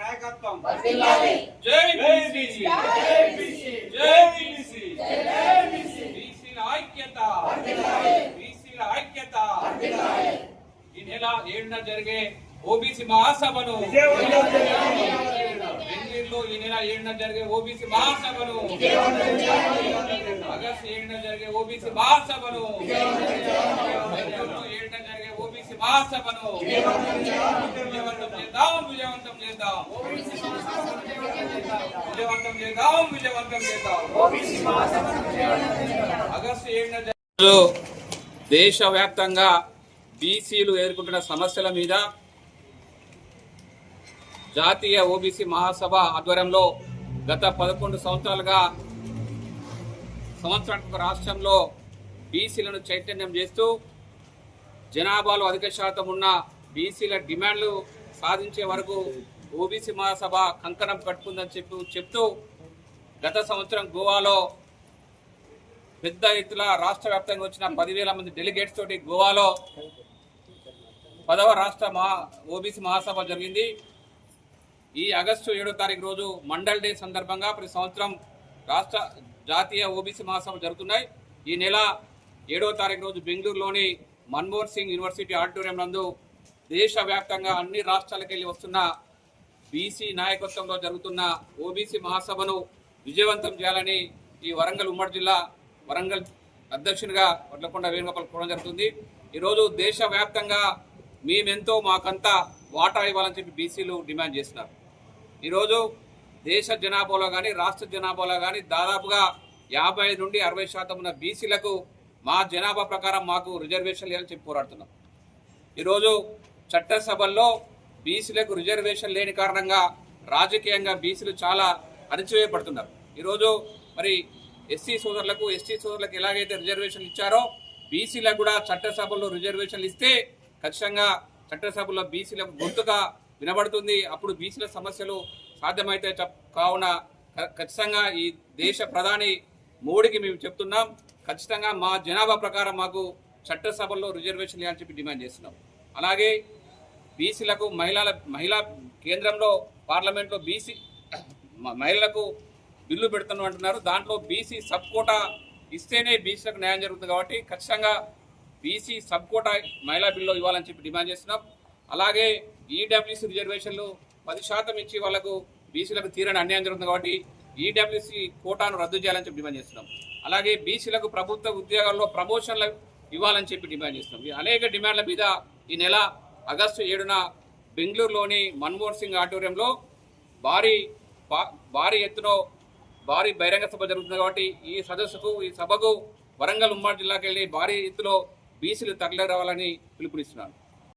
నాయకత్వం జై బీసీ జై బీసీ జై బీసీ జై బీసీ బీసీల ఐక్యత బీసీల ఐక్యత ఈ నెల 7న జరిగే ఓబీసీ మహాసభను బెంగళూరులో ఈ నెల 7న జరిగే ఓబీసీ మహాసభను ఆగస్టు 7న జరిగే ఓబీసీ మహాసభను బెంగళూరులో 7న జరిగే ఓబీసీ మహాసభను విజయవంతం చేద్దాం విజయవంతం చేద్దాం విజయవంతం చేద్దాం విజయవంతం చేద్దాం ఆగస్టు 7న దేశవ్యాప్తంగా బీసీలు ఎదుర్కొంటున్న సమస్యల మీద జాతీయ ఓబీసీ మహాసభ ఆధ్వర్యంలో గత 11 సంవత్సరాలుగా సంవత్సరానికి రాష్ట్రంలో బీసీలను చైతన్యం చేస్తూ జనాభాలో అధిక శాతం ఉన్న బీసీల డిమాండ్లు సాధించే వరకు ఓబీసీ మహాసభ కంకణం కట్టుకుందని చెప్తూ గత సంవత్సరం గోవాలో పెద్ద ఎత్తున రాష్ట్ర వ్యాప్తంగా వచ్చిన 10,000 మంది డెలిగేట్స్ తోటి గోవాలో 10వ రాష్ట్ర ఓబీసీ మహాసభ జరిగింది. ఈ ఆగస్టు 7వ తారీఖు రోజు మండల్ డే సందర్భంగా ప్రతి సంవత్సరం రాష్ట్ర జాతీయ ఓబీసీ మహాసభ జరుగుతున్నాయి. ఈ నెల 7వ తారీఖు రోజు బెంగళూరులోని మన్మోహన్ సింగ్ యూనివర్సిటీ ఆడిటోరియం నందు దేశవ్యాప్తంగా అన్ని రాష్ట్రాలకు వెళ్ళి వస్తున్న బీసీ నాయకత్వంలో జరుగుతున్న ఓబీసీ మహాసభను విజయవంతం చేయాలని ఈ వరంగల్ ఉమ్మడి జిల్లా వరంగల్ అధ్యక్షునిగా వడ్లకొండ వేణుగోపాల్ కోరడం జరుగుతుంది. ఈరోజు దేశవ్యాప్తంగా మేమెంతో మాకంతా వాటా ఇవ్వాలని చెప్పి బీసీలు డిమాండ్ చేస్తున్నారు. ఈరోజు దేశ జనాభాలో కానీ రాష్ట్ర జనాభాలో కానీ దాదాపుగా 50 నుండి 60% ఉన్న బీసీలకు మా జనాభా ప్రకారం మాకు రిజర్వేషన్ లేదని చెప్పి పోరాడుతున్నాం. ఈరోజు చట్టసభల్లో బీసీలకు రిజర్వేషన్ లేని కారణంగా రాజకీయంగా బీసీలు చాలా అణచివేయబడుతున్నారు. ఈరోజు మరి ఎస్సీ సోదరులకు ఎలాగైతే రిజర్వేషన్లు ఇచ్చారో బీసీలకు కూడా చట్టసభల్లో రిజర్వేషన్లు ఇస్తే ఖచ్చితంగా చట్టసభలో బీసీలకు గొంతుగా వినబడుతుంది. అప్పుడు బీసీల సమస్యలు సాధ్యమైతే కావున ఖచ్చితంగా ఈ దేశ ప్రధాని మోడీకి మేము చెప్తున్నాం, ఖచ్చితంగా మా జనాభా ప్రకారం మాకు చట్టసభల్లో రిజర్వేషన్ ఇవ్వాలని చెప్పి డిమాండ్ చేస్తున్నాం. అలాగే బీసీలకు మహిళా కేంద్రంలో పార్లమెంట్లో బీసీ మహిళలకు బిల్లు పెడుతున్నాం అంటున్నారు. దాంట్లో బీసీ సబ్ కోటా ఇస్తేనే బీసీలకు న్యాయం జరుగుతుంది కాబట్టి ఖచ్చితంగా బీసీ సబ్ కోటా మహిళా బిల్లు ఇవ్వాలని చెప్పి డిమాండ్ చేస్తున్నాం. అలాగే ఈడబ్ల్యూసీ రిజర్వేషన్లు 10% ఇచ్చి వాళ్ళకు బీసీలకు తీరని అన్యాయం జరుగుతుంది కాబట్టి ఈడబ్ల్యూసీ కోటాను రద్దు చేయాలని చెప్పి డిమాండ్ చేస్తున్నాం. అలాగే బీసీలకు ప్రభుత్వ ఉద్యోగాల్లో ప్రమోషన్లు ఇవ్వాలని చెప్పి డిమాండ్ చేస్తున్నాం. ఈ అనేక డిమాండ్ల మీద ఈ నెల ఆగస్టు 7న బెంగళూరులోని మన్మోహన్ సింగ్ ఆడిటోరియంలో భారీ ఎత్తున భారీ బహిరంగ సభ జరుగుతుంది కాబట్టి ఈ సభకు వరంగల్ ఉమ్మడి జిల్లాకి వెళ్ళి భారీ ఎత్తులో బీసీలు తరలి రావాలని పిలుపునిస్తున్నాను.